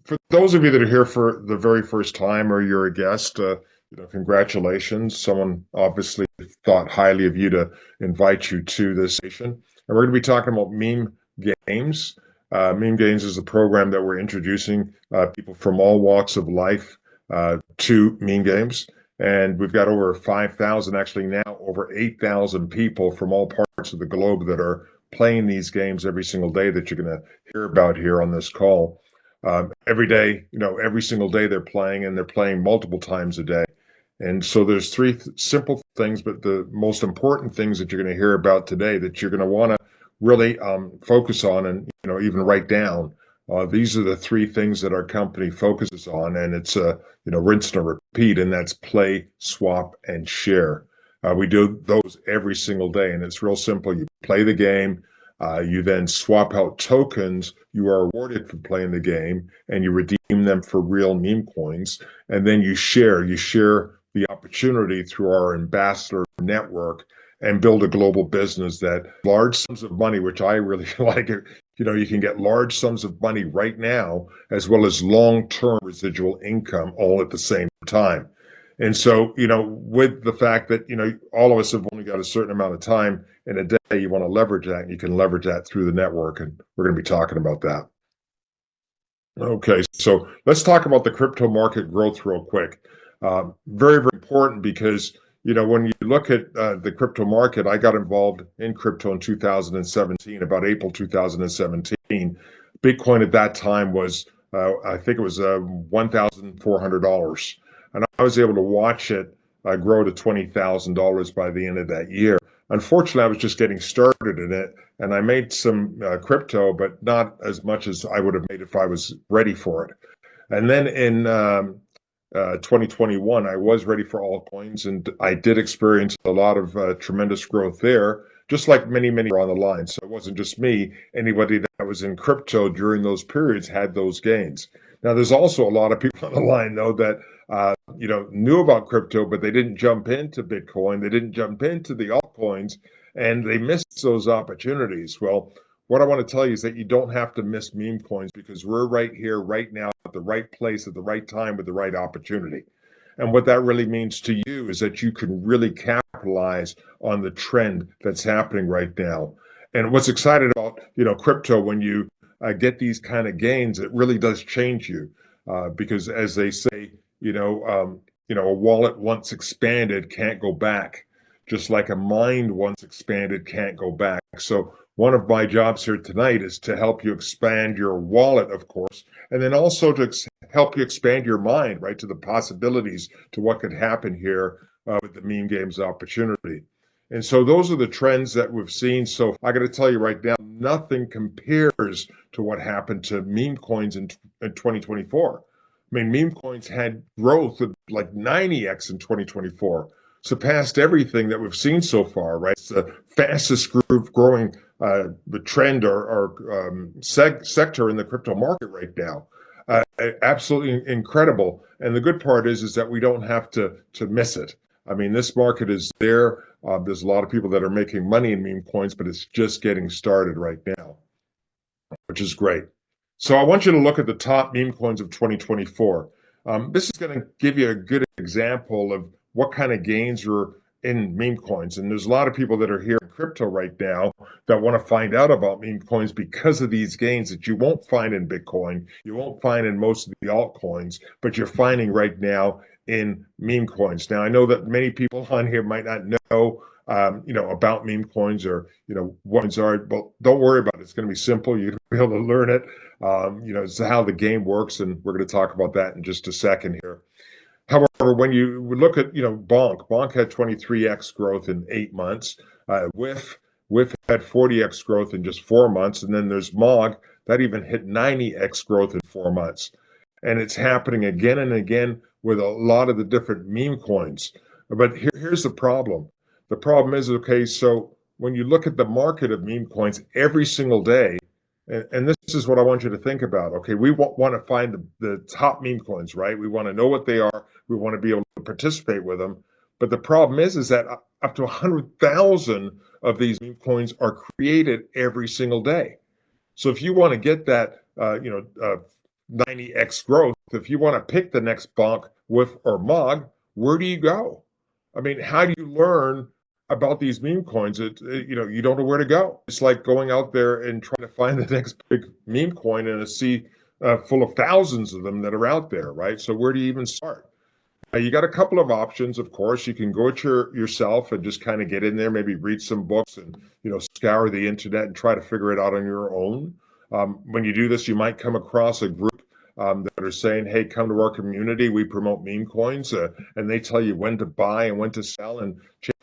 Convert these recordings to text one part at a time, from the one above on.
For those of you that are here for the very first time or you're a guest, congratulations. Someone obviously thought highly of you to invite you to this station. And we're going to be talking about Meme Games. Meme Games is a program that we're introducing people from all walks of life to Meme Games. And we've got over 5,000, actually now over 8,000 people from all parts of the globe that are playing these games every single day that you're going to hear about here on this call. Every day, every single day they're playing, and they're playing multiple times a day. And so there's three simple things, but the most important things that you're going to hear about today that you're going to want to really focus on and even write down. These are the three things that our company focuses on, and it's rinse and repeat, and that's play, swap, and share. We do those every single day, and it's real simple. You play the game. You then swap out tokens you are awarded for playing the game, and you redeem them for real meme coins. And then you share the opportunity through our ambassador network and build a global business that large sums of money, which I really like. You can get large sums of money right now, as well as long-term residual income all at the same time. And so, with the fact that, all of us have only got a certain amount of time in a day, you want to leverage that, and you can leverage that through the network. And we're going to be talking about that. Okay, so let's talk about the crypto market growth real quick. Very, very important because, when you look at the crypto market, I got involved in crypto in 2017, about April 2017. Bitcoin at that time was, I think it was $1,400. And I was able to watch it grow to $20,000 by the end of that year. Unfortunately, I was just getting started in it, and I made some crypto, but not as much as I would have made if I was ready for it. And then in 2021, I was ready for altcoins, and I did experience a lot of tremendous growth there, just like many, many are on the line. So it wasn't just me. Anybody that was in crypto during those periods had those gains. Now, there's also a lot of people on the line, though, that knew about crypto, but they didn't jump into Bitcoin. They didn't jump into the altcoins, and they missed those opportunities. Well, what I want to tell you is that you don't have to miss meme coins, because we're right here, right now, at the right place, at the right time, with the right opportunity. And what that really means to you is that you can really capitalize on the trend that's happening right now. And what's exciting about, crypto, when you get these kind of gains, it really does change you. Because as they say, a wallet once expanded can't go back, just like a mind once expanded can't go back. So one of my jobs here tonight is to help you expand your wallet, of course, and then also to help you expand your mind, right, to the possibilities, to what could happen here with the Meme Games opportunity. And so those are the trends that we've seen. So I got to tell you right now, nothing compares to what happened to meme coins in 2024. I mean, meme coins had growth of like 90x in 2024, surpassed everything that we've seen so far, right? It's the fastest growing trend or sector in the crypto market right now. Absolutely incredible. And the good part is that we don't have to miss it. I mean, this market is there. There's a lot of people that are making money in meme coins, but it's just getting started right now, which is great. So I want you to look at the top meme coins of 2024. This is going to give you a good example of what kind of gains are in meme coins. And there's a lot of people that are here in crypto right now that want to find out about meme coins because of these gains that you won't find in Bitcoin, you won't find in most of the altcoins, but you're finding right now in meme coins. Now, I know that many people on here might not know about meme coins or, what coins are, but don't worry about it. It's going to be simple. You'll be able to learn it. It's how the game works, and we're going to talk about that in just a second here. However, when you look at, Bonk had 23x growth in 8 months. WIF had 40x growth in just 4 months. And then there's MOG that even hit 90x growth in 4 months. And it's happening again and again with a lot of the different meme coins. But here's the problem. The problem is, okay, so when you look at the market of meme coins every single day, and this is what I want you to think about. Okay, we want to find the top meme coins, right? We want to know what they are. We want to be able to participate with them. But the problem is that up to 100,000 of these meme coins are created every single day. So if you want to get that, 90x growth. If you want to pick the next bonk, whiff, or mog, where do you go? I mean, how do you learn about these meme coins? You don't know where to go. It's like going out there and trying to find the next big meme coin in a sea full of thousands of them that are out there, right? So where do you even start? You got a couple of options, of course. You can go it yourself and just kind of get in there, maybe read some books and scour the internet and try to figure it out on your own. When you do this, you might come across a group that are saying, "Hey, come to our community. We promote meme coins," and they tell you when to buy and when to sell. And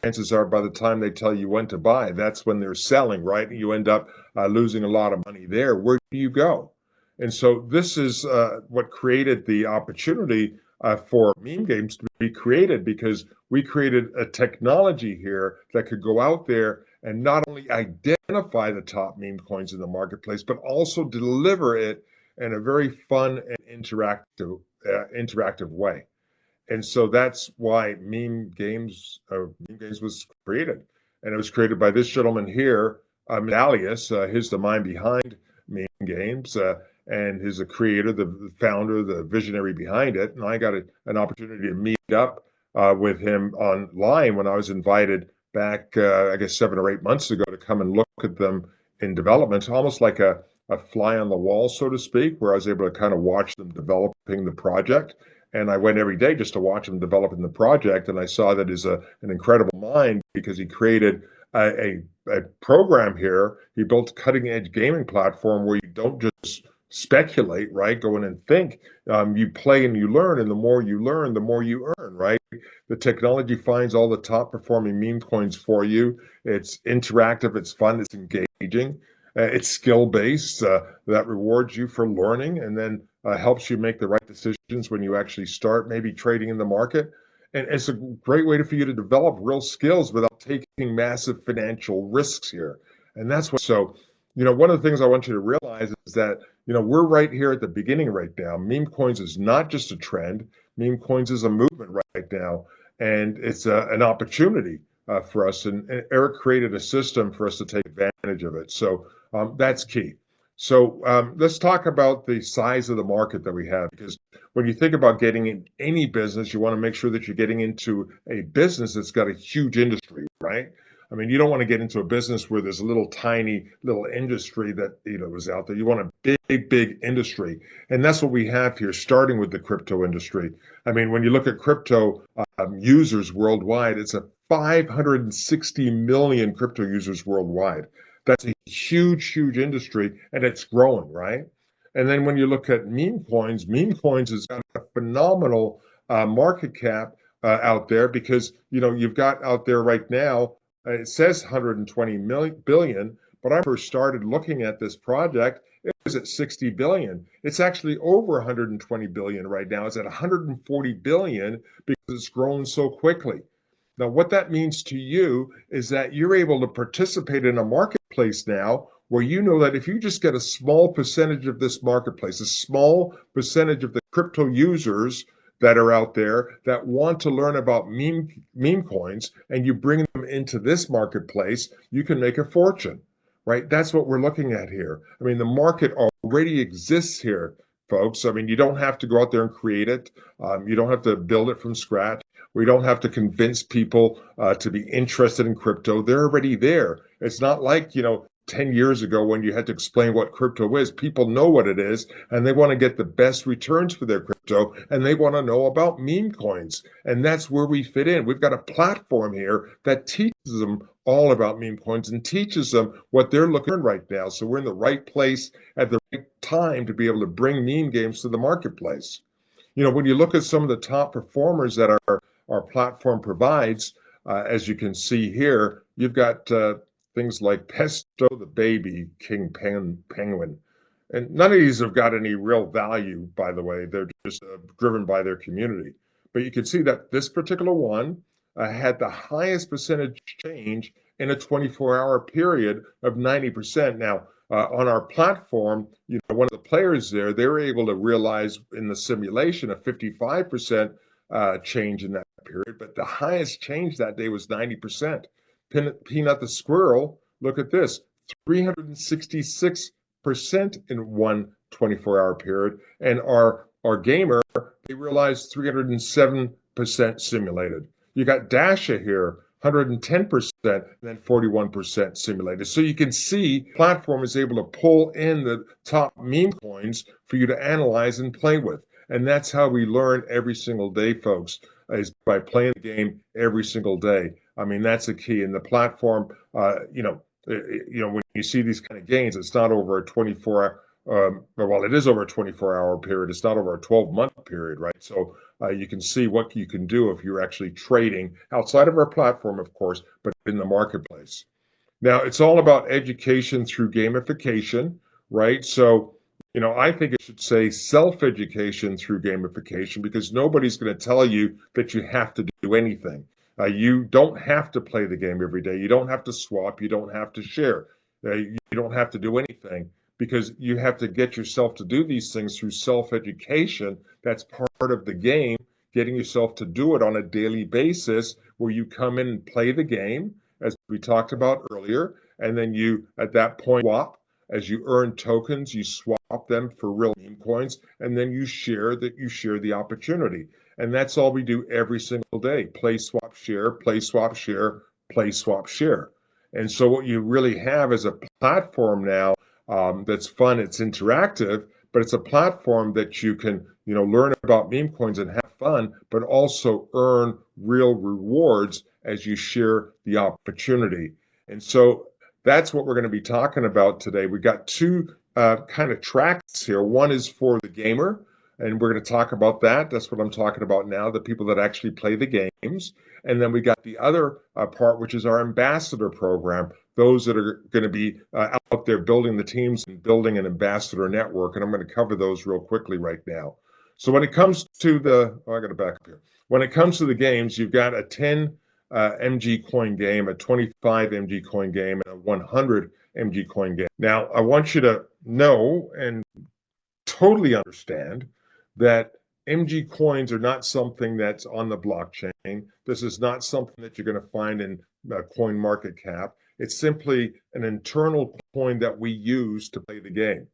chances are, by the time they tell you when to buy, that's when they're selling, right? And you end up losing a lot of money there. Where do you go? And so this is what created the opportunity for MemeGames to be created, because we created a technology here that could go out there and not only identify the top meme coins in the marketplace, but also deliver it in a very fun and interactive way. And so that's why MemeGames was created. And it was created by this gentleman here, Alias. He's the mind behind MemeGames. And he's the creator, the founder, the visionary behind it. And I got an opportunity to meet up with him online when I was invited back, I guess, 7 or 8 months ago to come and look at them in development, almost like a fly on the wall, so to speak, where I was able to kind of watch them developing the project. And I went every day just to watch him developing the project. And I saw that he's an incredible mind, because he created a program here. He built a cutting edge gaming platform where you don't just speculate, right? Go in and think. You play and you learn, and the more you learn, the more you earn, right? The technology finds all the top performing meme coins for you. It's interactive, it's fun, it's engaging, it's skill based. That rewards you for learning, and then helps you make the right decisions when you actually start maybe trading in the market. And it's a great way for you to develop real skills without taking massive financial risks here. And that's what, so, one of the things I want you to realize is that, we're right here at the beginning right now. Meme coins is not just a trend. Meme coins is a movement right now. And it's an opportunity for us. And Eric created a system for us to take advantage of it. So that's key. So let's talk about the size of the market that we have, because when you think about getting in any business, you want to make sure that you're getting into a business that's got a huge industry, right? I mean, you don't want to get into a business where there's a little tiny little industry that is out there. You want a big industry, and that's what we have here, starting with the crypto industry. I mean, when you look at crypto users worldwide, it's a 560 million crypto users worldwide. That's a huge industry, and it's growing, right? And then when you look at meme coins has got a phenomenal market cap out there, because you've got out there right now. It says 120 billion, but I first started looking at this project, it was at 60 billion. It's actually over 120 billion right now. It's at 140 billion because it's grown so quickly. Now, what that means to you is that you're able to participate in a marketplace now where you know that if you just get a small percentage of this marketplace, a small percentage of the crypto users that are out there that want to learn about meme coins, and you bring them into this marketplace, you can make a fortune, right? That's what we're looking at here. I mean, the market already exists here, folks. I mean, you don't have to go out there and create it. You don't have to build it from scratch. We don't have to convince people to be interested in crypto. They're already there. It's not like, 10 years ago when you had to explain what crypto is. People know what it is, and they want to get the best returns for their crypto, and they want to know about meme coins. And that's where we fit in. We've got a platform here that teaches them all about meme coins and teaches them what they're looking at right now. So we're in the right place at the right time to be able to bring MemeGames to the marketplace. When you look at some of the top performers that our platform provides, as you can see here, you've got things like Pesto the Baby, King Penguin. And none of these have got any real value, by the way. They're just driven by their community. But you can see that this particular one had the highest percentage change in a 24-hour period of 90%. Now, on our platform, one of the players there, they were able to realize in the simulation a 55% change in that period, but the highest change that day was 90%. Peanut the Squirrel, look at this, 366% in one 24-hour period. And our gamer, they realized 307% simulated. You got Dasha here, 110%, and then 41% simulated. So you can see the platform is able to pull in the top meme coins for you to analyze and play with. And that's how we learn every single day, folks, is by playing the game every single day. I mean, that's the key. And the platform, when you see these kind of gains, it's not over a 24 well, it is over a 24-hour period. It's not over a 12-month period, right? So you can see what you can do if you're actually trading outside of our platform, of course, but in the marketplace. Now, it's all about education through gamification, right? So, I think it should say self-education through gamification, because nobody's going to tell you that you have to do anything. You don't have to play the game every day. You don't have to swap. You don't have to share. You don't have to do anything, because you have to get yourself to do these things through self-education. That's part of the game, getting yourself to do it on a daily basis, where you come in and play the game, as we talked about earlier, and then you, at that point, swap. As you earn tokens, you swap them for real meme coins, and then you share the opportunity. And that's all we do every single day. Play, swap, share, play, swap, share, play, swap, share. And so what you really have is a platform now that's fun, it's interactive, but it's a platform that you can, learn about meme coins and have fun, but also earn real rewards as you share the opportunity. And so that's what we're going to be talking about today. We got two kind of tracks here. One is for the gamer, and we're going to talk about that. That's what I'm talking about now, the people that actually play the games. And then we got the other part, which is our ambassador program, those that are going to be out there building the teams and building an ambassador network. And I'm going to cover those real quickly right now. So when it comes to I got to back up here. When it comes to the games, you've got a 10 MG coin game, a 25 MG coin game, and a 100 MG coin game. Now, I want you to know and totally understand that MG coins are not something that's on the blockchain. This is not something that you're going to find in Coin Market Cap. It's simply an internal coin that we use to play the game.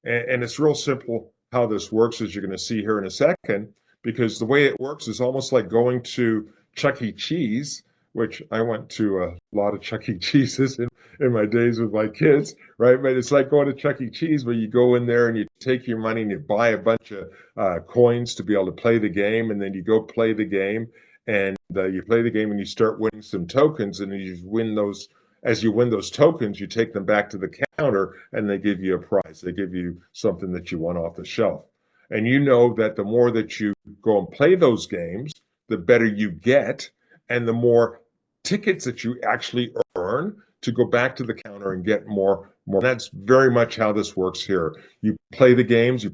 And it's real simple how this works, as you're going to see here in a second, because the way it works is almost like going to Chuck E. Cheese, which I went to a lot of Chuck E. Cheeses in my days with my kids, right? But it's like going to Chuck E. Cheese, where you go in there and you take your money and you buy a bunch of coins to be able to play the game, and then you go play the game, and you play the game and you start winning some tokens, and you win those. As you win those tokens, you take them back to the counter and they give you a prize. They give you something that you want off the shelf. And you know that the more that you go and play those games, the better you get, and the more tickets that you actually earn to go back to the counter and get more. That's very much how this works here. You play the games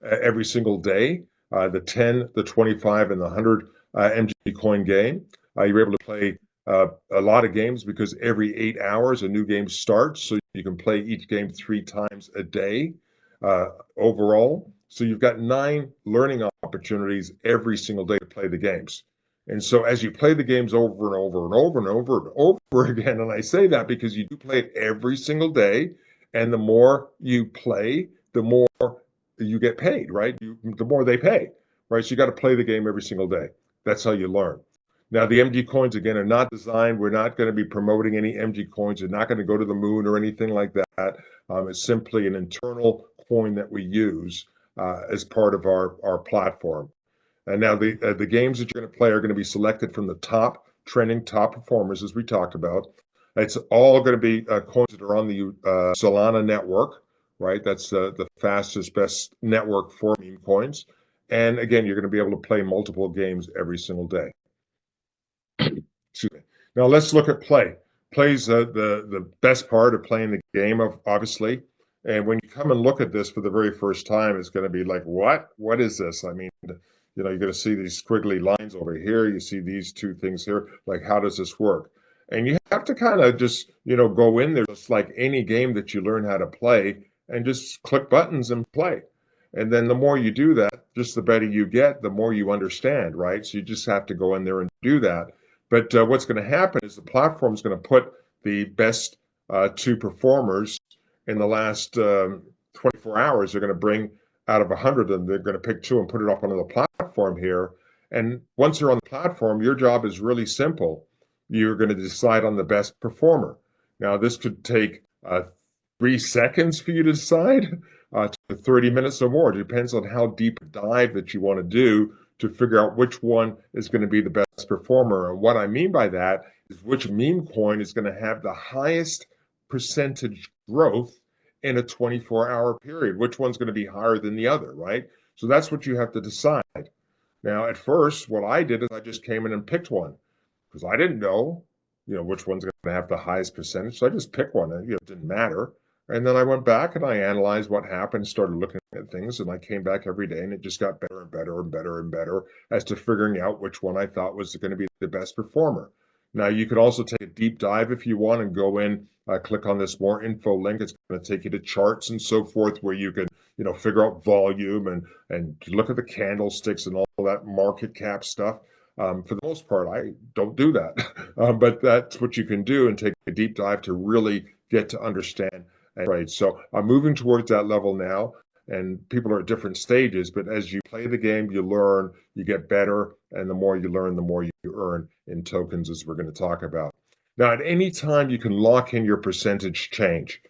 every single day, the 10, the 25, and the 100 MG coin game. You're able to play a lot of games, because every 8 hours a new game starts, so you can play each game 3 times a day overall. So you've got 9 learning opportunities every single day to play the games. And so as you play the games over and over and over and over and over again, and I say that because you do play it every single day, and the more you play, the more you get paid, right? The more they pay, right? So you got to play the game every single day. That's how you learn. Now, the MG coins, again, are not designed. We're not going to be promoting any MG coins. They're not going to go to the moon or anything like that. It's simply an internal coin that we use as part of our platform. And now the games that you're going to play are going to be selected from the top trending top performers, as we talked about. It's all going to be coins that are on the Solana network, right? That's the fastest, best network for meme coins. And again, you're going to be able to play multiple games every single day. Excuse me. Now let's look at play. Play's the best part of playing the game, obviously. And when you come and look at this for the very first time, it's going to be like, what? What is this? I mean, you're going to see these squiggly lines over here. You see these two things here. Like, how does this work? And you have to kind of just, go in there just like any game that you learn how to play, and just click buttons and play. And then the more you do that, just the better you get, the more you understand, right? So you just have to go in there and do that. But what's going to happen is the platform is going to put the best 2 performers in the last 24 hours, they're going to bring out of 100, and they're going to pick two and put it up on the platform here. And once you're on the platform, your job is really simple. You're going to decide on the best performer. Now, this could take 3 seconds for you to decide to 30 minutes or more. It depends on how deep a dive that you want to do to figure out which one is going to be the best performer. And what I mean by that is which meme coin is going to have the highest percentage growth in a 24-hour period. Which one's going to be higher than the other, right? So that's what you have to decide. Now, at first, what I did is I just came in and picked one because I didn't know, which one's going to have the highest percentage. So I just picked one, and it didn't matter. And then I went back and I analyzed what happened, started looking at things, and I came back every day, and it just got better and better and better and better as to figuring out which one I thought was going to be the best performer. Now, you could also take a deep dive if you want and go in, click on this more info link. It's going to take you to charts and so forth where you can, figure out volume and look at the candlesticks and all that market cap stuff. For the most part, I don't do that, but that's what you can do and take a deep dive to really get to understand. Right. So I'm moving towards that level now, and people are at different stages, but as you play the game, you learn, you get better, and the more you learn, the more you earn in tokens, as we're going to talk about. Now, at any time, you can lock in your percentage change.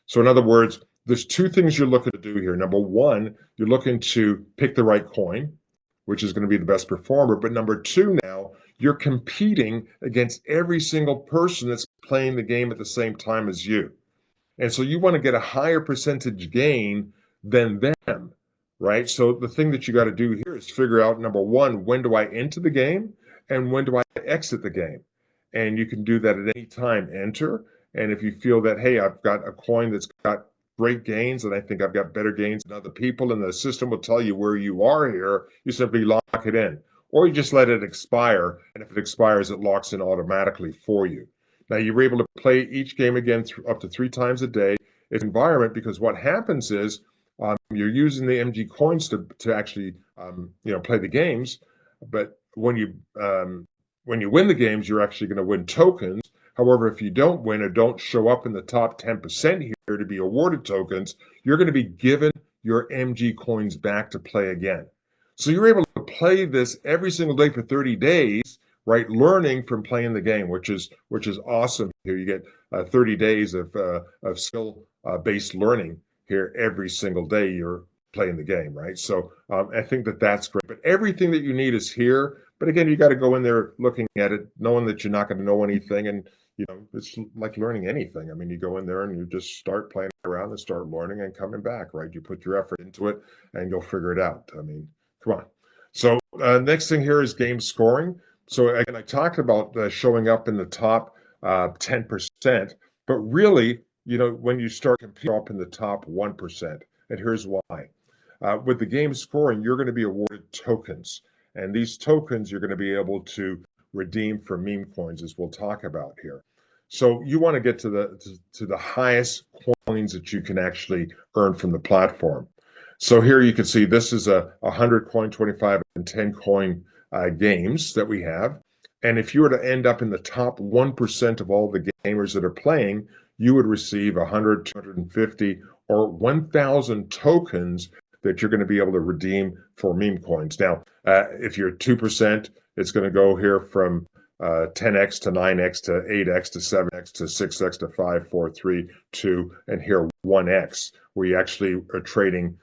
So in other words, there's two things you're looking to do here. Number one, you're looking to pick the right coin, which is going to be the best performer. But number two, now you're competing against every single person that's playing the game at the same time as you. And so you want to get a higher percentage gain than them, right? So the thing that you got to do here is figure out, number one, when do I enter the game and when do I exit the game? And you can do that at any time, enter. And if you feel that, hey, I've got a coin that's got great gains and I think I've got better gains than other people, and the system will tell you where you are here, you simply lock it in. Or you just let it expire, and if it expires, it locks in automatically for you. Now, you're able to play each game again up to 3 times a day. It's environment because what happens is you're using the MG coins to actually play the games. But when you win the games, you're actually going to win tokens. However, if you don't win or don't show up in the top 10% here to be awarded tokens, you're going to be given your MG coins back to play again. So you're able to play this every single day for 30 days. Right, learning from playing the game, which is awesome. Here you get 30 days of skill-based learning here every single day you're playing the game, right? So I think that's great. But everything that you need is here. But again, you got to go in there looking at it, knowing that you're not going to know anything, and it's like learning anything. I mean, you go in there and you just start playing around and start learning and coming back, right? You put your effort into it and you'll figure it out. I mean, come on. So next thing here is game scoring. So again, I talked about showing up in the top 10%, but really, when you start competing up in the top 1%, and here's why. With the game scoring, you're going to be awarded tokens, and these tokens you're going to be able to redeem for meme coins, as we'll talk about here. So you want to get to the highest coins that you can actually earn from the platform. So here you can see this is a 100 coin, 25, and 10 coin games that we have. And if you were to end up in the top 1% of all the gamers that are playing, you would receive 100, 250, or 1,000 tokens that you're going to be able to redeem for meme coins. Now, if you're 2%, it's going to go here from 10x to 9x to 8x to 7x to 6x to 5, 4, 3, 2, and here 1x, where you actually are trading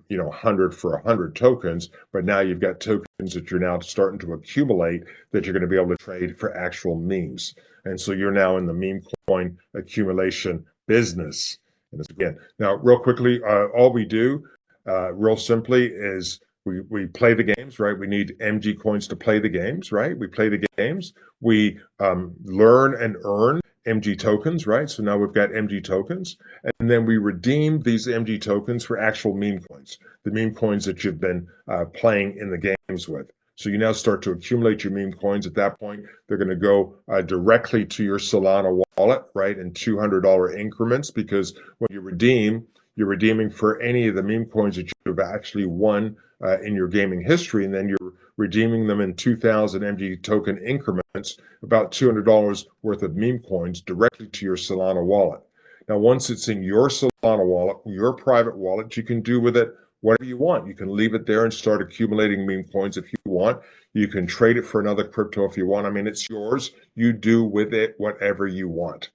100 for 100 tokens, but now you've got tokens that you're now starting to accumulate that you're going to be able to trade for actual memes. And so you're now in the meme coin accumulation business. And again, now real quickly, all we do real simply is we play the games, right? We need MG coins to play the games, right? We play the games. We learn and earn MG tokens, right? So now we've got MG tokens, and then we redeem these MG tokens for actual meme coins, the meme coins that you've been playing in the games with. So you now start to accumulate your meme coins. At that point, they're going to go directly to your Solana wallet, right, in $200 increments, because when you redeem, you're redeeming for any of the meme coins that you've actually won in your gaming history, and then you're redeeming them in 2,000 MG token increments, about $200 worth of meme coins directly to your Solana wallet. Now, once it's in your Solana wallet, your private wallet, you can do with it whatever you want. You can leave it there and start accumulating meme coins if you want. You can trade it for another crypto if you want. I mean, it's yours. You do with it whatever you want,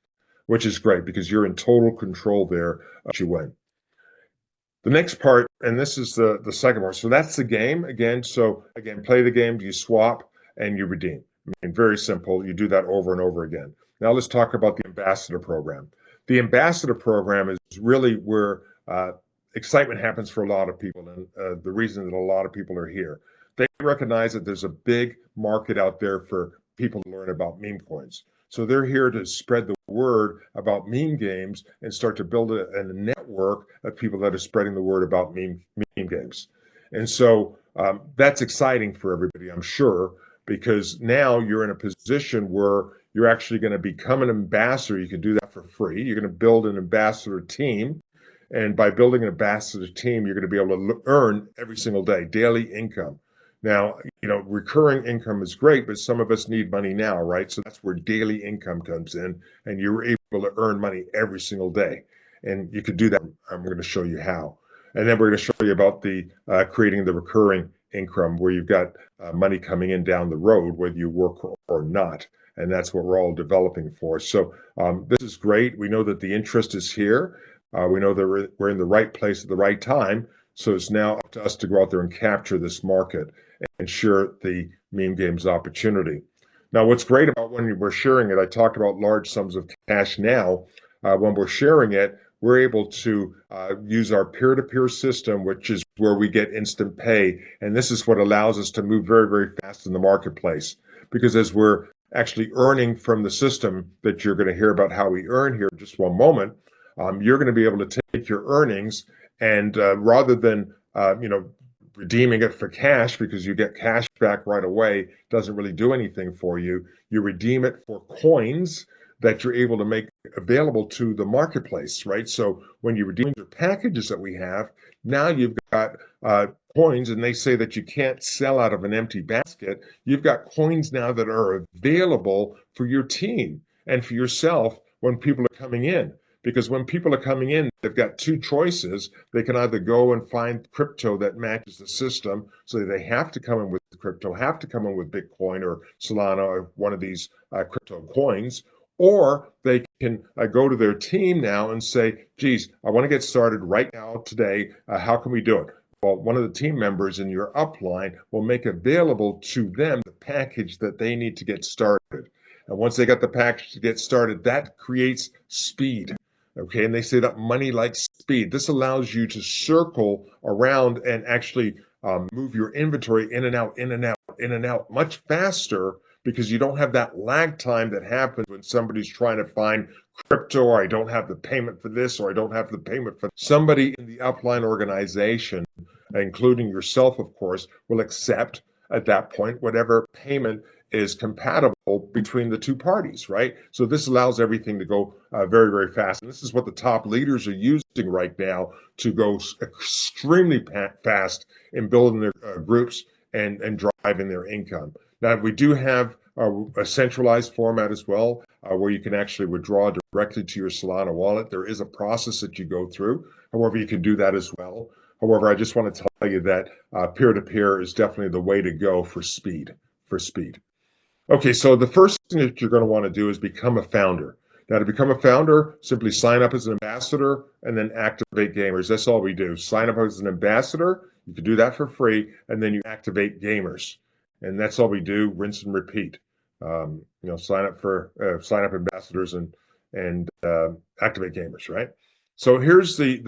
which is great because you're in total control there as you win. The next part, and this is the second part. So that's the game again. So again, play the game, you swap and you redeem. I mean, very simple. You do that over and over again. Now let's talk about the ambassador program. The ambassador program is really where excitement happens for a lot of people, and the reason that a lot of people are here. They recognize that there's a big market out there for people to learn about meme coins. So they're here to spread the word about MemeGames and start to build a network of people that are spreading the word about MemeGames. And so that's exciting for everybody, I'm sure, because now you're in a position where you're actually going to become an ambassador. You can do that for free. You're going to build an ambassador team. And by building an ambassador team, you're going to be able to earn every single day, daily income. Now, recurring income is great, but some of us need money now, right? So that's where daily income comes in, and you're able to earn money every single day. And you could do that. I'm going to show you how. And then we're going to show you about the creating the recurring income where you've got money coming in down the road, whether you work or not. And that's what we're all developing for. So this is great. We know that the interest is here. We know that we're in the right place at the right time. So it's now up to us to go out there and capture this market and share the MemeGames opportunity. Now, what's great about when we're sharing it, I talked about large sums of cash now. When we're sharing it, we're able to use our peer-to-peer system, which is where we get instant pay. And this is what allows us to move very, very fast in the marketplace. Because as we're actually earning from the system that you're going to hear about how we earn here in just one moment, you're going to be able to take your earnings and rather than redeeming it for cash because you get cash back right away, doesn't really do anything for you. You redeem it for coins that you're able to make available to the marketplace, right? So when you redeem the packages that we have, now you've got coins, and they say that you can't sell out of an empty basket. You've got coins now that are available for your team and for yourself when people are coming in. Because when people are coming in, they've got two choices. They can either go and find crypto that matches the system, so they have to come in with crypto, have to come in with Bitcoin or Solana or one of these crypto coins, or they can go to their team now and say, geez, I want to get started right now today. How can we do it? Well, one of the team members in your upline will make available to them the package that they need to get started. And once they got the package to get started, that creates speed. Okay, and they say that money likes speed. This allows you to circle around and actually move your inventory in and out, in and out, in and out much faster because you don't have that lag time that happens when somebody's trying to find crypto, or I don't have the payment for this, or I don't have the payment for somebody in the upline organization, including yourself, of course, will accept at that point whatever payment is compatible between the two parties, right? So this allows everything to go very, very fast. And this is what the top leaders are using right now to go extremely fast in building their groups and driving their income. Now, we do have a centralized format as well, where you can actually withdraw directly to your Solana wallet. There is a process that you go through. However, you can do that as well. However, I just want to tell you that peer-to-peer is definitely the way to go for speed. Okay, so the first thing that you're going to want to do is become a founder. Now, to become a founder, simply sign up as an ambassador and then activate gamers. That's all we do. Sign up as an ambassador. You can do that for free, and then you activate gamers. And that's all we do, rinse and repeat. Sign up ambassadors and activate gamers, right? So here's the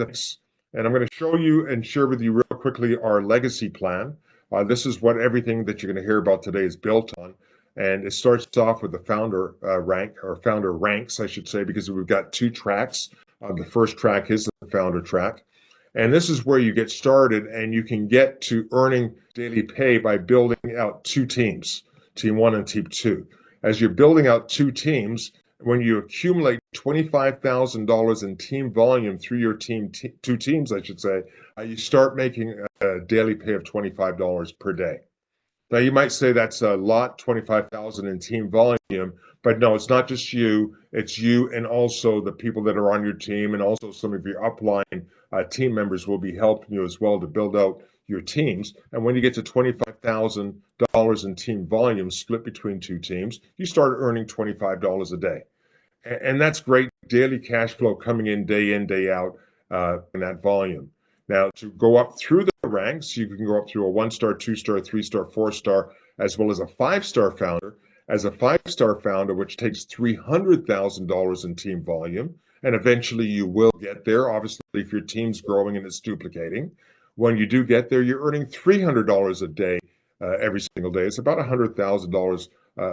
and I'm going to show you and share with you real quickly our legacy plan. This is what everything that you're going to hear about today is built on. And it starts off with the founder rank, or founder ranks, I should say, because we've got two tracks. The first track is the founder track. And this is where you get started, and you can get to earning daily pay by building out two teams, Team 1 and Team 2. As you're building out two teams, when you accumulate $25,000 in team volume through your two teams, I should say, you start making a daily pay of $25 per day. Now you might say that's a lot, 25,000 in team volume, but no, it's not just you. It's you and also the people that are on your team, and also some of your upline team members will be helping you as well to build out your teams. And when you get to $25,000 in team volume split between two teams, you start earning $25 a day. And that's great daily cash flow coming in, day out in that volume. Now, to go up through the ranks, you can go up through a 1-star, 2-star, 3-star, 4-star, as well as a 5-star founder. As a 5-star founder, which takes $300,000 in team volume, and eventually you will get there, obviously, if your team's growing and it's duplicating. When you do get there, you're earning $300 a day every single day. It's about $100,000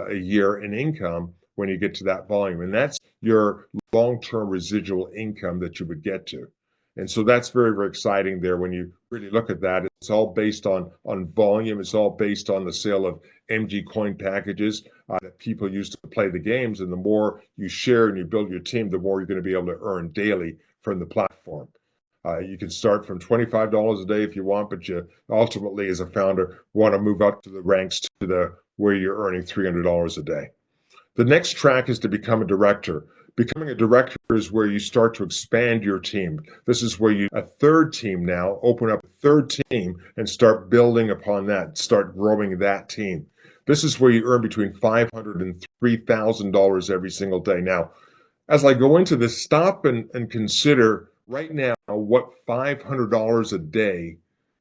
a year in income when you get to that volume. And that's your long-term residual income that you would get to. And so that's very, very exciting there when you really look at that. It's all based on volume. It's all based on the sale of MG coin packages that people use to play the games. And the more you share and you build your team, the more you're going to be able to earn daily from the platform. You can start from $25 a day if you want, but you ultimately, as a founder, want to move up to the ranks to where you're earning $300 a day. The next track is to become a director. Becoming a director is where you start to expand your team. This is where you, a third team now, open up a third team and start building upon that, start growing that team. This is where you earn between $500 and $3,000 every single day. Now, as I go into this, stop and consider right now what $500 a day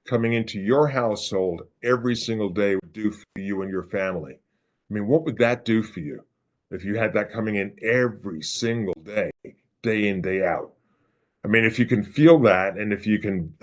coming into your household every single day would do for you and your family. I mean, what would that do for you if you had that coming in every single day, day in, day out? I mean, if you can feel that, and if you can,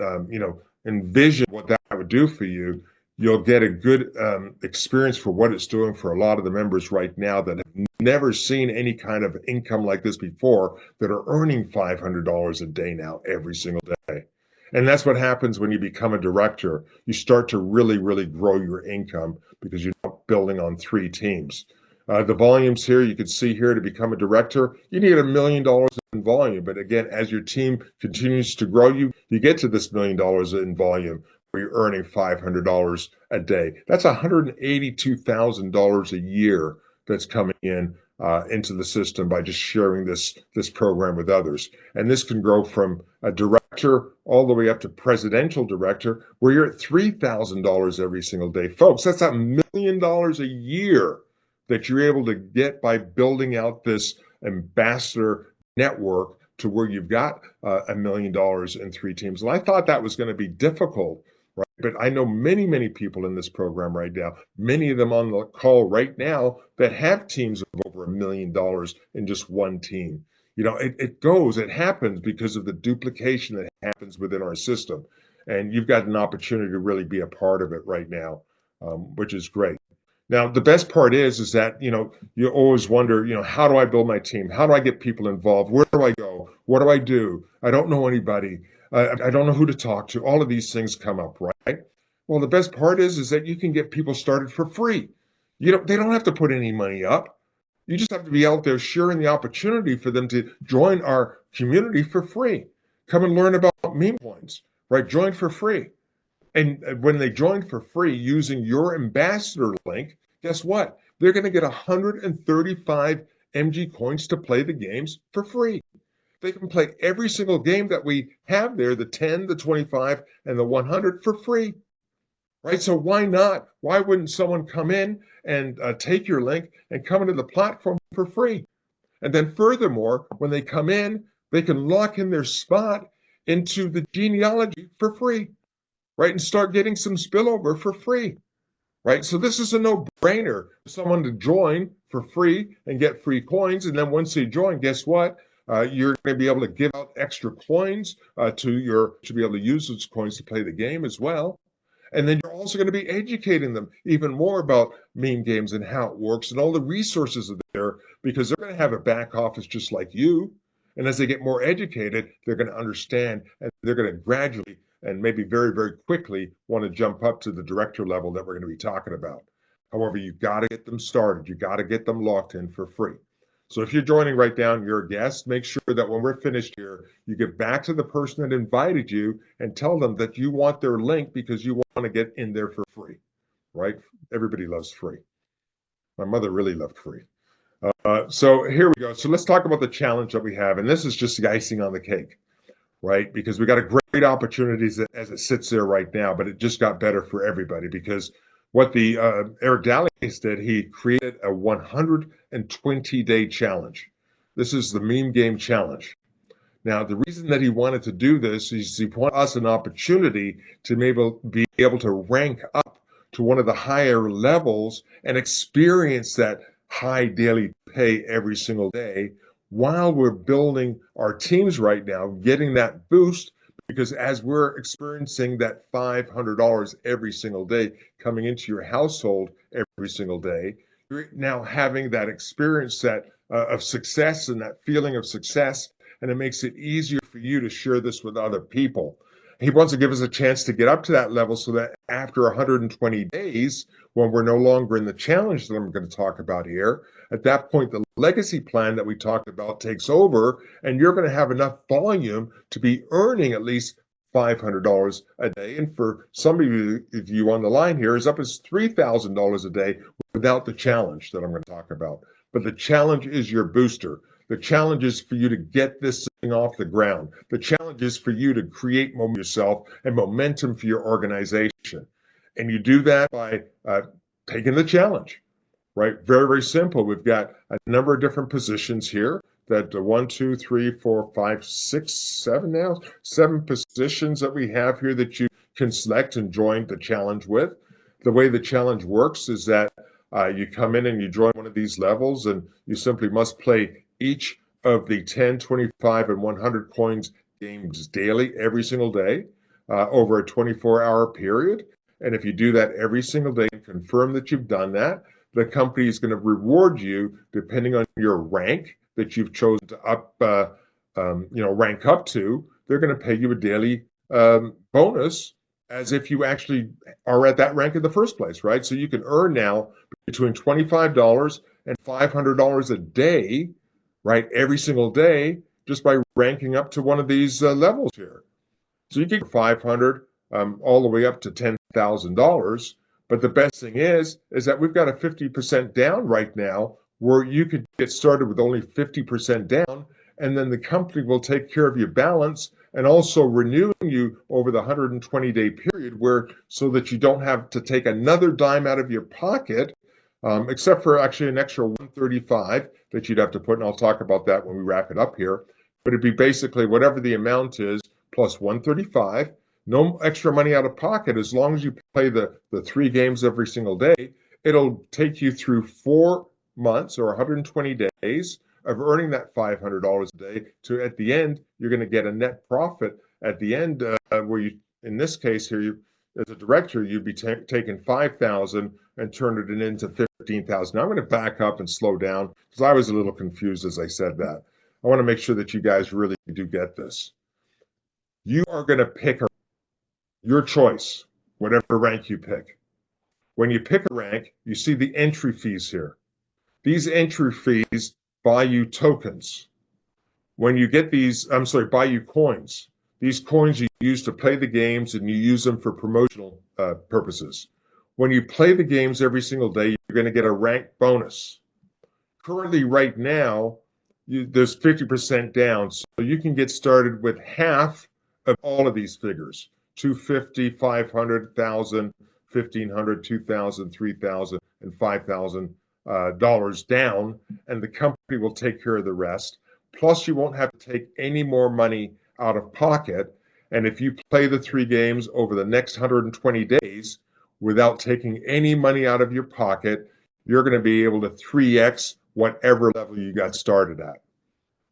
envision what that would do for you, you'll get a good experience for what it's doing for a lot of the members right now that have never seen any kind of income like this before, that are earning $500 a day now every single day. And that's what happens when you become a director. You start to really, really grow your income because you're not building on three teams. The volumes here, you can see here, to become a director, you need $1 million in volume. But again, as your team continues to grow, you get to this $1 million in volume where you're earning $500 a day. That's $182,000 a year that's coming in into the system by just sharing this program with others. And this can grow from a director all the way up to presidential director, where you're at $3,000 every single day. Folks, that's $1 million a year that you're able to get by building out this ambassador network to where you've got $1 million in three teams. And I thought that was going to be difficult, right? But I know many, many people in this program right now, many of them on the call right now, that have teams of over $1 million in just one team. You know, it happens because of the duplication that happens within our system. And you've got an opportunity to really be a part of it right now, which is great. Now, the best part is that, you always wonder, how do I build my team? How do I get people involved? Where do I go? What do I do? I don't know anybody. I don't know who to talk to. All of these things come up, right? Well, the best part is that you can get people started for free. They don't have to put any money up. You just have to be out there sharing the opportunity for them to join our community for free. Come and learn about meme coins, right? Join for free. And when they join for free using your ambassador link, guess what? They're going to get 135 MG coins to play the games for free. They can play every single game that we have there, the 10, the 25, and the 100 for free, right? So why not? Why wouldn't someone come in and take your link and come into the platform for free? And then furthermore, when they come in, they can lock in their spot into the genealogy for free, right? And start getting some spillover for free, right? So this is a no-brainer for someone to join for free and get free coins. And then once they join, guess what? You're going to be able to give out extra coins to be able to use those coins to play the game as well. And then you're also going to be educating them even more about MemeGames and how it works and all the resources are there, because they're going to have a back office just like you. And as they get more educated, they're going to understand, and they're going to gradually and maybe very, very quickly want to jump up to the director level that we're going to be talking about. However, you've got to get them started. You've got to get them locked in for free. So if you're joining right now and you're a guest, make sure that when we're finished here, you get back to the person that invited you and tell them that you want their link because you want to get in there for free. right? Everybody loves free. My mother really loved free. So here we go. So let's talk about the challenge that we have. And this is just the icing on the cake, right? Because we got a great opportunities as it sits there right now, but it just got better for everybody because what the Eric Dallies did, he created a 120-day challenge. This is the Meme Game Challenge. Now, the reason that he wanted to do this is he wanted us an opportunity to be able to rank up to one of the higher levels and experience that high daily pay every single day while we're building our teams right now, getting that boost, because as we're experiencing that $500 every single day coming into your household every single day, you're now having that experience of success and that feeling of success, and it makes it easier for you to share this with other people. He wants to give us a chance to get up to that level so that after 120 days, when we're no longer in the challenge that I'm going to talk about here, at that point, the legacy plan that we talked about takes over, and you're going to have enough volume to be earning at least $500 a day. And for some of you on the line here, as up as $3,000 a day without the challenge that I'm going to talk about. But the challenge is your booster. The challenge is for you to get this thing off the ground. The challenge is for you to create momentum yourself and momentum for your organization. And you do that by taking the challenge, right? Very, very simple. We've got a number of different positions here that 1, 2, 3, 4, 5, 6, 7 now, 7 positions that we have here that you can select and join the challenge with. The way the challenge works is that you come in and you join one of these levels, and you simply must play each of the 10, 25, and 100 coins games daily, every single day, over a 24-hour period. And if you do that every single day and confirm that you've done that, the company is going to reward you depending on your rank that you've chosen to rank up to. They're going to pay you a daily bonus as if you actually are at that rank in the first place, right? So you can earn now between $25 and $500 a day, right, every single day, just by ranking up to one of these levels here. So you can get 500 all the way up to $10,000. But the best thing is that we've got a 50% down right now, where you could get started with only 50% down, and then the company will take care of your balance and also renewing you over the 120-day period, so that you don't have to take another dime out of your pocket, except for actually an extra 135 that you'd have to put, and I'll talk about that when we wrap it up here. But it'd be basically whatever the amount is plus 135, no extra money out of pocket. As long as you play the 3 games every single day, it'll take you through 4 months or 120 days of earning that $500 a day to, at the end, you're going to get a net profit at the end, where you, in this case here, as a director, you'd be taking $5,000 and turning it into $15,000. Now I'm going to back up and slow down because I was a little confused as I said that. I want to make sure that you guys really do get this. You are going to pick your choice, whatever rank you pick. When you pick a rank, you see the entry fees here. These entry fees buy you tokens. When you get buy you coins. These coins you use to play the games, and you use them for promotional purposes. When you play the games every single day, you're going to get a rank bonus. Currently, right now, there's 50% down, so you can get started with half of all of these figures: 250, 500, 1,000, 1,500, 2,000, 3,000, and $5,000 down, and the company will take care of the rest. Plus, you won't have to take any more money out of pocket. And if you play the 3 games over the next 120 days without taking any money out of your pocket, you're going to be able to 3x whatever level you got started at.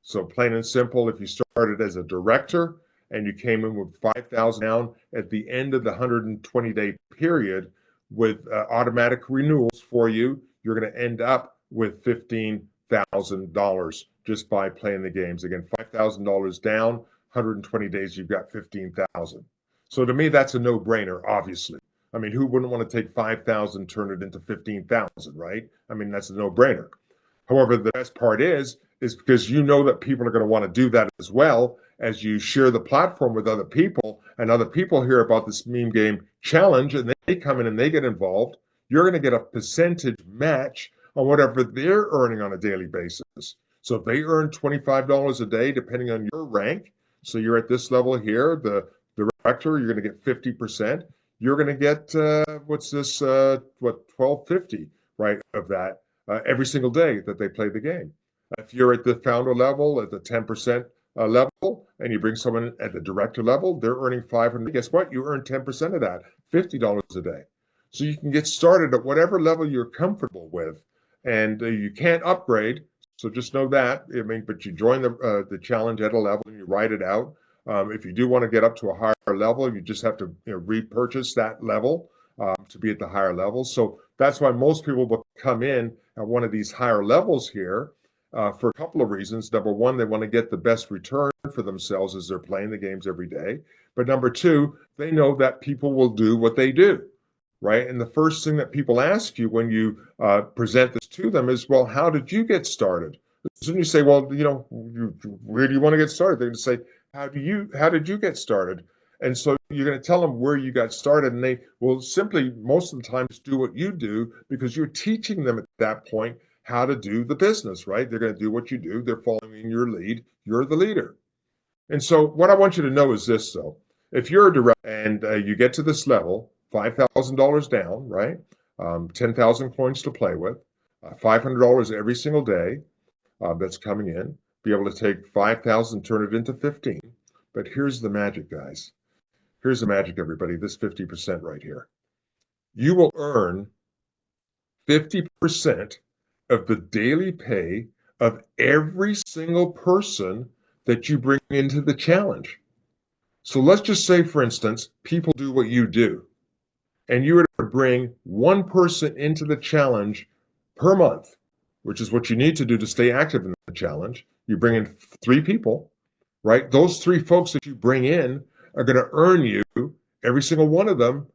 So plain and simple, if you started as a director and you came in with 5,000 down, at the end of the 120-day period with automatic renewals for you, you're going to end up with $15,000 just by playing the games. Again, $5,000 down, 120 days, you've got $15,000. So to me, that's a no-brainer, obviously. I mean, who wouldn't want to take 5,000, turn it into 15,000, right? I mean, that's a no-brainer. However, the best part is because you know that people are going to want to do that as well as you share the platform with other people, and other people hear about this meme game challenge and they come in and they get involved. you're going to get a percentage match on whatever they're earning on a daily basis. So if they earn $25 a day, depending on your rank, so you're at this level here, the director, you're going to get 50%. You're going to get, what's this, $12.50, right, of that every single day that they play the game. If you're at the founder level, at the 10% level, and you bring someone at the director level, they're earning $500. Guess what? You earn 10% of that, $50 a day. So you can get started at whatever level you're comfortable with, and you can't upgrade. So just know that. I mean, but you join the challenge at a level and you ride it out. If you do want to get up to a higher level, you just have to repurchase that level to be at the higher level. So that's why most people will come in at one of these higher levels here for a couple of reasons. Number one, they want to get the best return for themselves as they're playing the games every day. But number two, they know that people will do what they do, right? And the first thing that people ask you when you present this to them is, well, how did you get started? As soon as you say, well, where do you want to get started? They're going to say, how did you get started? And so you're going to tell them where you got started, and they will simply, most of the time, just do what you do because you're teaching them at that point how to do the business, right? They're going to do what you do. They're following your lead. You're the leader. And so what I want you to know is this, though. If you're a director and you get to this level, $5,000 down, right? 10,000 coins to play with, $500 every single day that's coming in. Be able to take 5,000, turn it into 15. But here's the magic, guys. Here's the magic, everybody. This 50% right here. You will earn 50% of the daily pay of every single person that you bring into the challenge. So let's just say, for instance, people do what you do, and you were to bring one person into the challenge per month, which is what you need to do to stay active in the challenge. You bring in 3 people, right? Those 3 folks that you bring in are going to earn you, every single one of them,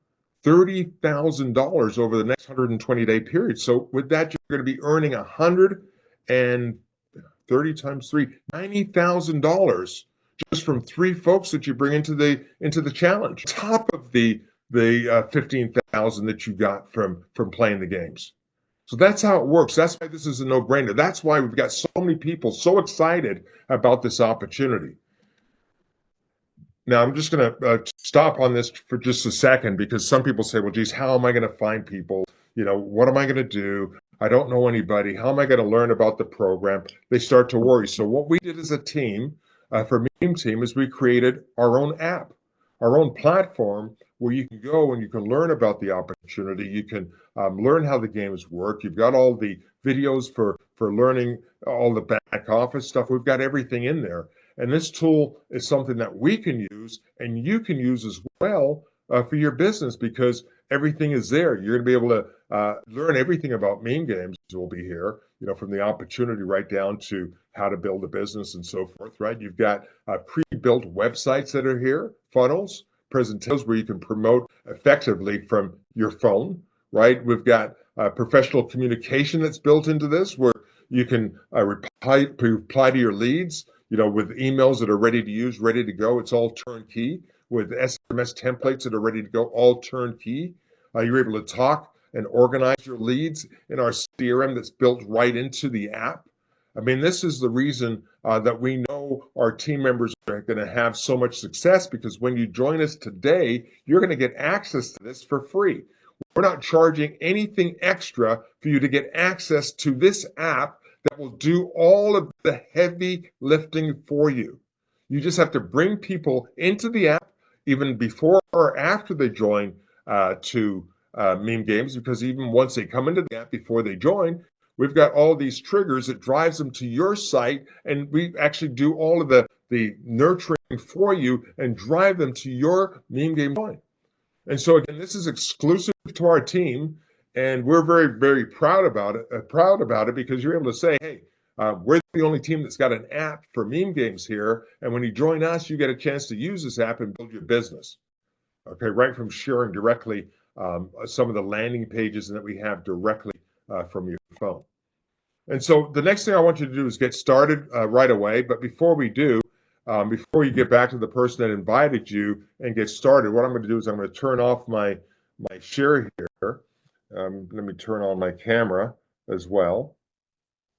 $30,000 over the next 120-day period. So with that, you're going to be earning 130 times 3, $90,000 just from 3 folks that you bring into the challenge, top of the 15,000 that you got from playing the games. So that's how it works. That's why this is a no-brainer. That's why we've got so many people so excited about this opportunity. Now, I'm just going to stop on this for just a second because some people say, well, geez, how am I going to find people? What am I going to do? I don't know anybody. How am I going to learn about the program? They start to worry. So what we did as a team for Meme Team is we created our own app, our own platform where you can go and you can learn about the opportunity. You can learn how the games work. You've got all the videos for learning all the back office stuff. We've got everything in there. And this tool is something that we can use and you can use as well for your business because everything is there. You're going to be able to learn everything about MemeGames will be here, from the opportunity right down to how to build a business and so forth, right? You've got pre-built websites that are here, funnels, presentations where you can promote effectively from your phone, right? We've got professional communication that's built into this where you can reply to your leads, with emails that are ready to use, ready to go. It's all turnkey with SMS templates that are ready to go, all turnkey. You're able to talk and organize your leads in our CRM that's built right into the app. I mean, this is the reason that we know our team members are going to have so much success because when you join us today, you're going to get access to this for free. We're not charging anything extra for you to get access to this app that will do all of the heavy lifting for you. You just have to bring people into the app even before or after they join to MemeGames because even once they come into the app before they join, we've got all these triggers that drives them to your site and we actually do all of the nurturing for you and drive them to your MemeGames join. And so again, this is exclusive to our team. And we're very, very proud about it because you're able to say, hey, we're the only team that's got an app for MemeGames here. And when you join us, you get a chance to use this app and build your business. Okay, right from sharing directly some of the landing pages that we have directly from your phone. And so the next thing I want you to do is get started right away. But before we do, before you get back to the person that invited you and get started, what I'm going to do is I'm going to turn off my share here. Let me turn on my camera as well.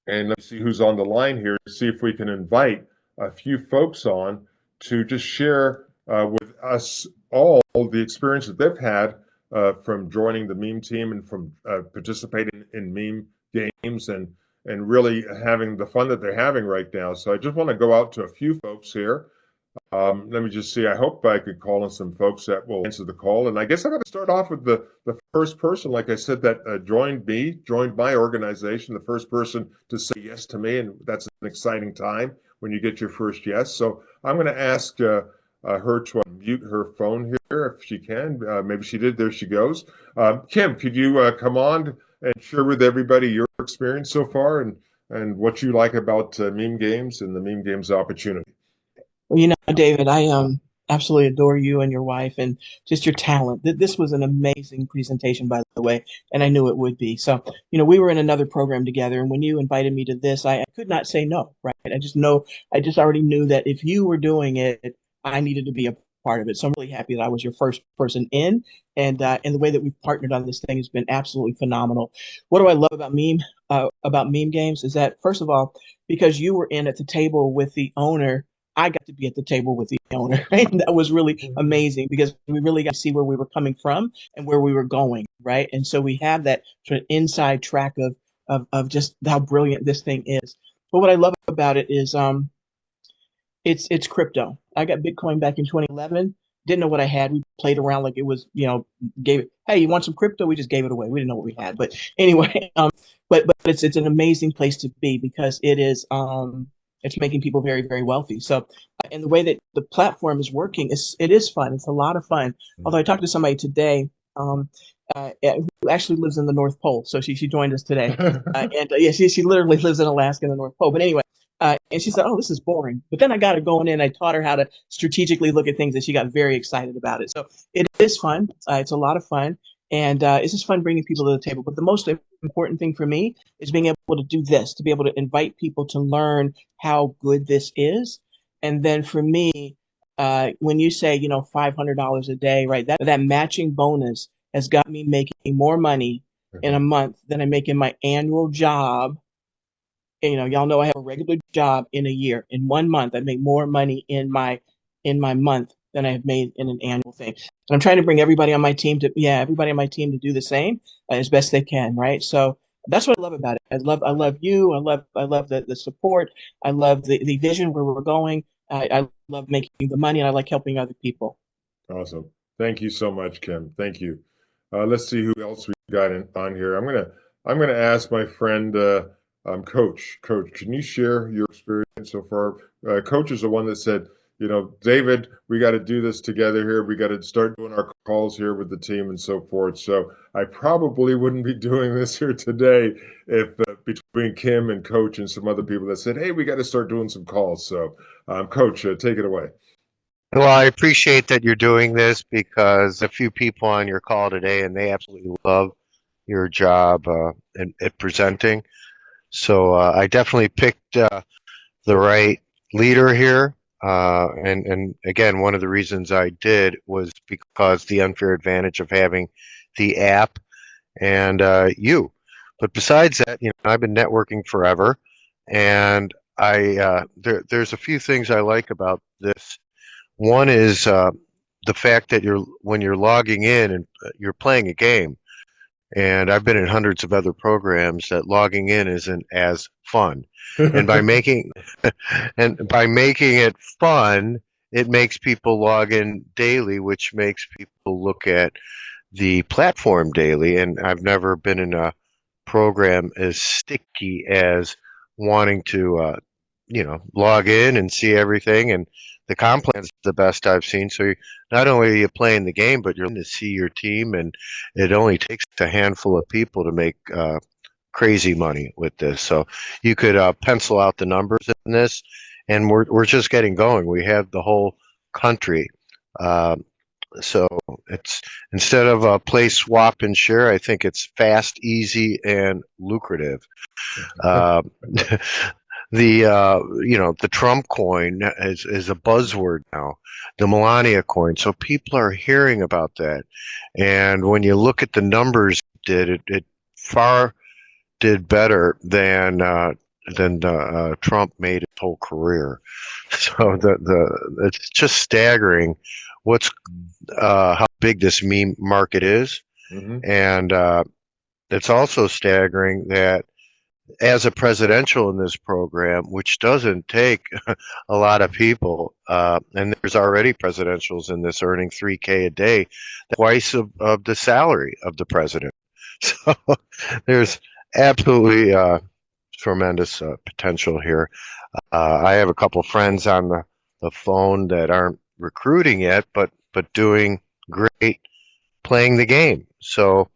And let's see who's on the line here to see if we can invite a few folks on to just share with us all the experience that they've had from joining the meme team and from participating in meme games and really having the fun that they're having right now. So I just want to go out to a few folks here. Let me just see. I hope I could call in some folks that will answer the call. And I guess I'm going to start off with the first person, like I said, that joined my organization, the first person to say yes to me. And that's an exciting time when you get your first yes. So I'm going to ask her to unmute her phone here if she can. Maybe she did. There she goes. Kim, could you come on and share with everybody your experience so far and what you like about MemeGames and the MemeGames opportunity? Well, David, I absolutely adore you and your wife and just your talent. This was an amazing presentation, by the way, and I knew it would be. So, we were in another program together, and when you invited me to this, I could not say no, right? I just already knew that if you were doing it, I needed to be a part of it. So I'm really happy that I was your first person in, and the way that we've partnered on this thing has been absolutely phenomenal. What do I love about meme games is that, first of all, because you were in at the table with the owner, I got to be at the table with the owner. Right? And that was really amazing because we really got to see where we were coming from and where we were going, right? And so we have that sort of inside track of just how brilliant this thing is. But what I love about it is it's crypto. I got Bitcoin back in 2011. Didn't know what I had. We played around like it was, gave it. Hey, you want some crypto? We just gave it away. We didn't know what we had. But anyway, but it's an amazing place to be because it's making people very, very wealthy. So, and the way that the platform is working it is fun. It's a lot of fun. Although I talked to somebody today, who actually lives in the North Pole. So she joined us today, and yeah, she literally lives in Alaska in the North Pole. But anyway, and she said, "Oh, this is boring." But then I got her going in. I taught her how to strategically look at things, and she got very excited about it. So it is fun. It's a lot of fun, and it's just fun bringing people to the table. But the most important thing for me is being able to do this, to be able to invite people to learn how good this is, and then for me, when you say $500 a day, right? That matching bonus has got me making more money in a month than I make in my annual job. And, y'all know I have a regular job in a year. In 1 month, I make more money in my month than I have made in an annual thing. And I'm trying to bring everybody on my team to do the same as best they can, right? So that's what I love about it. I love you. I love the support. I love the vision where we're going. I love making the money, and I like helping other people. Awesome. Thank you so much, Kim. Thank you. Let's see who else we got on here. I'm gonna ask my friend Coach. Coach, can you share your experience so far? Coach is the one that said, David, we got to do this together here. We got to start doing our calls here with the team and so forth. So I probably wouldn't be doing this here today if between Kim and Coach and some other people that said, hey, we got to start doing some calls. So, Coach, take it away. Well, I appreciate that you're doing this because a few people on your call today and they absolutely love your job at presenting. So I definitely picked the right leader here. And again, one of the reasons I did was because the unfair advantage of having the app and you. But besides that, I've been networking forever, and there's a few things I like about this. One is the fact that when you're logging in and you're playing a game, and I've been in hundreds of other programs that logging in isn't as fun. And by making it fun, it makes people log in daily, which makes people look at the platform daily. And I've never been in a program as sticky as wanting to log in and see everything. And the comp plan's the best I've seen. So not only are you playing the game, but you're to see your team, and it only takes a handful of people to make crazy money with this. So you could pencil out the numbers in this, and we're just getting going. We have the whole country. So it's instead of play, swap, and share, I think it's fast, easy, and lucrative. The Trump coin is a buzzword now, the Melania coin. So people are hearing about that. And when you look at the numbers did, it far did better than Trump made his whole career. So it's just staggering what's how big this meme market is, Hmm. and it's also staggering that as a presidential in this program, which doesn't take a lot of people, and there's already presidentials in this earning 3K a day, twice of the salary of the president. So there's absolutely tremendous potential here. I have a couple friends on the phone that aren't recruiting yet, but doing great playing the game. So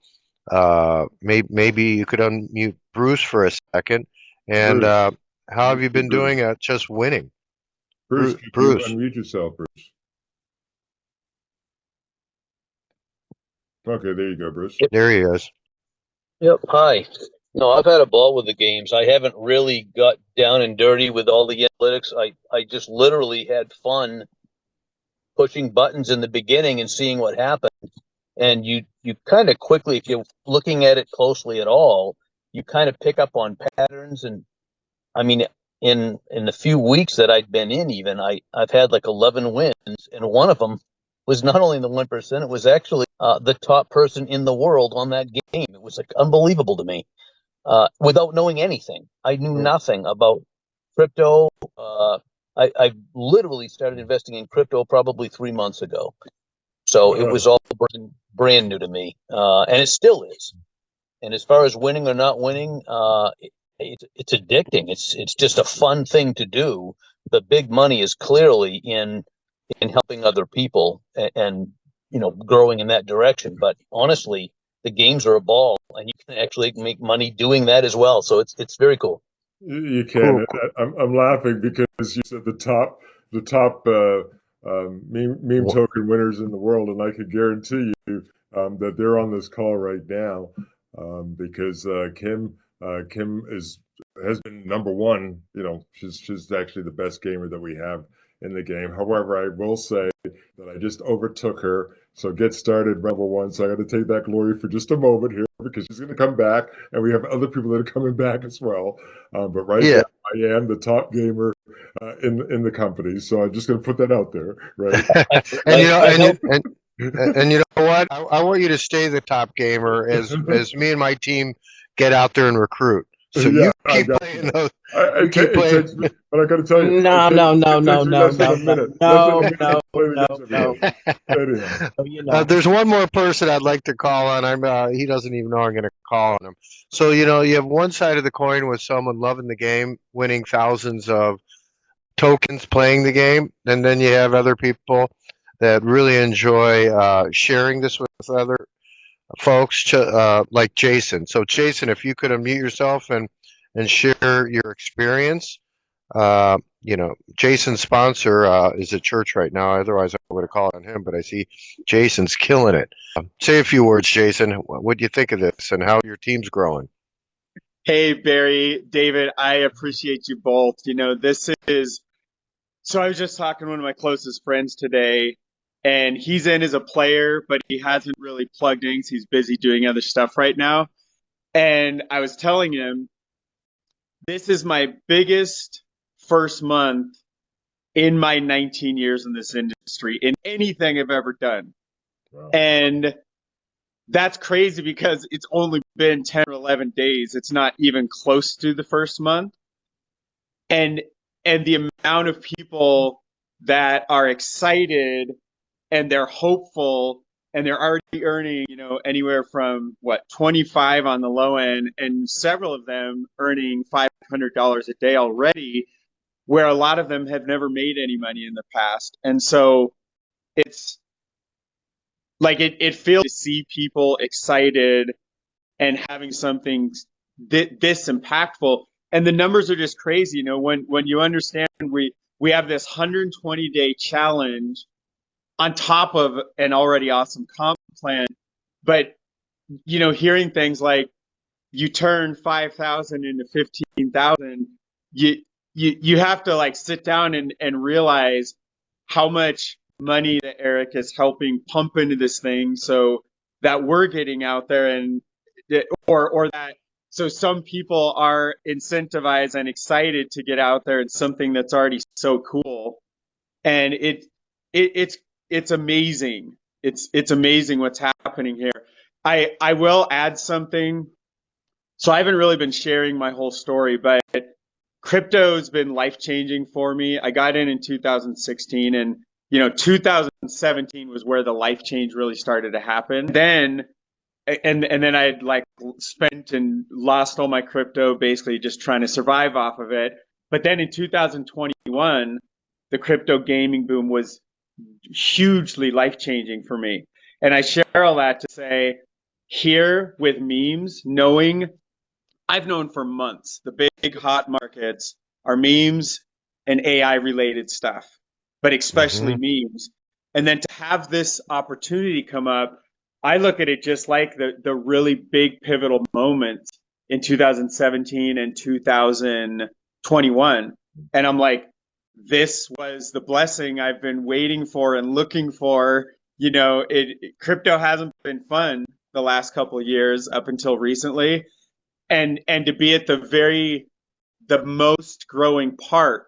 maybe you could unmute Bruce for a second. And Bruce, how have you been Bruce, doing at just winning? Bruce, could you Bruce, unmute yourself, Bruce? Okay, there you go, Bruce. Yep. there he is. Yep. Hi. No, I've had a ball with the games. I haven't really got down and dirty with all the analytics. I just literally had fun pushing buttons in the beginning and seeing what happened. And you kind of quickly, if you're looking at it closely at all, you kind of pick up on patterns. And I mean, in the few weeks that I'd been in, even I've had like 11 wins, and one of them was not only in the 1%, it was actually the top person in the world on that game. It was like unbelievable to me. Without knowing anything, I knew nothing about crypto. I literally started investing in crypto probably 3 months ago, so it was all brand new to me, and it still is. And as far as winning or not winning, it's addicting. It's just a fun thing to do. The big money is clearly in helping other people and growing in that direction. But honestly, the games are a ball, and you can actually make money doing that as well. So it's very cool. You can. Cool. I'm laughing because you said the top meme token winners in the world, and I could guarantee you that they're on this call right now because Kim has been number one. You know, she's actually the best gamer that we have in the game. However, I will say that I just overtook her. So get started, number one. So I got to take that glory for just a moment here because she's going to come back, and we have other people that are coming back as well. But right Yeah. now, I am the top gamer in the company. So I'm just going to put that out there, right? And you know what? I want you to stay the top gamer as me and my team get out there and recruit. So Yeah, you I keep got playing you. those. It Keep playing. takes me, but I got to tell you, No, it no, no, takes no, me no, less than no, a minute, no, less than a minute no, to play the no, games no, every day. Anyhow, no. You know. There's one more person I'd like to call on. He doesn't even know I'm going to call on him. So you have one side of the coin with someone loving the game, winning thousands of tokens playing the game, and then you have other people that really enjoy sharing this with other folks, like Jason. So Jason, if you could unmute yourself and share your experience. Jason's sponsor is at church right now. Otherwise, I would have called on him. But I see Jason's killing it. Say a few words, Jason. What do you think of this, and how your team's growing? Hey, Barry, David, I appreciate you both. This is so I was just talking to one of my closest friends today, and he's in as a player, but he hasn't really plugged in 'cause he's busy doing other stuff right now. And I was telling him, this is my biggest first month in my 19 years in this industry, in anything I've ever done. wow. And that's crazy because it's only been 10 or 11 days. It's not even close to the first month. And the amount of people that are excited and they're hopeful and they're already earning, anywhere from 25 on the low end, and several of them earning $500 a day already, where a lot of them have never made any money in the past. And so it's like it feels to see people excited and having something this impactful. And the numbers are just crazy. When you understand we have this 120-day challenge on top of an already awesome comp plan, but hearing things like you turn 5,000 into 15,000, you have to like sit down and realize how much money that Eric is helping pump into this thing so that we're getting out there and or that. So some people are incentivized and excited to get out there in something that's already so cool, and it's amazing. It's amazing what's happening here. I will add something. So I haven't really been sharing my whole story, but crypto's been life changing for me. I got in 2016, and 2017 was where the life change really started to happen. Then then I had like spent and lost all my crypto, basically just trying to survive off of it. But then in 2021, the crypto gaming boom was hugely life changing for me. And I share all that to say, here with memes, knowing I've known for months the big hot markets are memes and AI related stuff, but especially memes. And then to have this opportunity come up, I look at it just like the really big pivotal moment in 2017 and 2021. And I'm like, this was the blessing I've been waiting for and looking for. Crypto hasn't been fun the last couple of years up until recently. And to be at the most growing part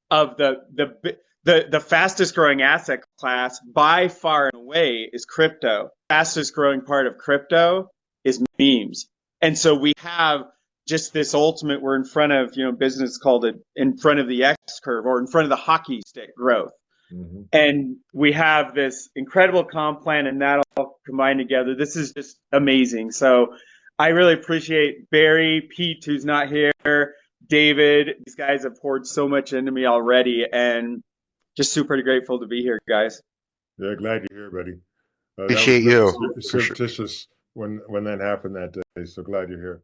of the fastest growing asset class by far and away is crypto. Fastest growing part of crypto is memes. And so we have just this ultimate, we're in front of, business called it in front of the X curve, or in front of the hockey stick growth. Mm-hmm. And we have this incredible comp plan, and that all combined together. This is just amazing. So I really appreciate Barry, Pete, who's not here, David. These guys have poured so much into me already, and just super grateful to be here, guys. Yeah, glad you're here, buddy. Appreciate you. Surreptitious when that happened that day, so glad you're here.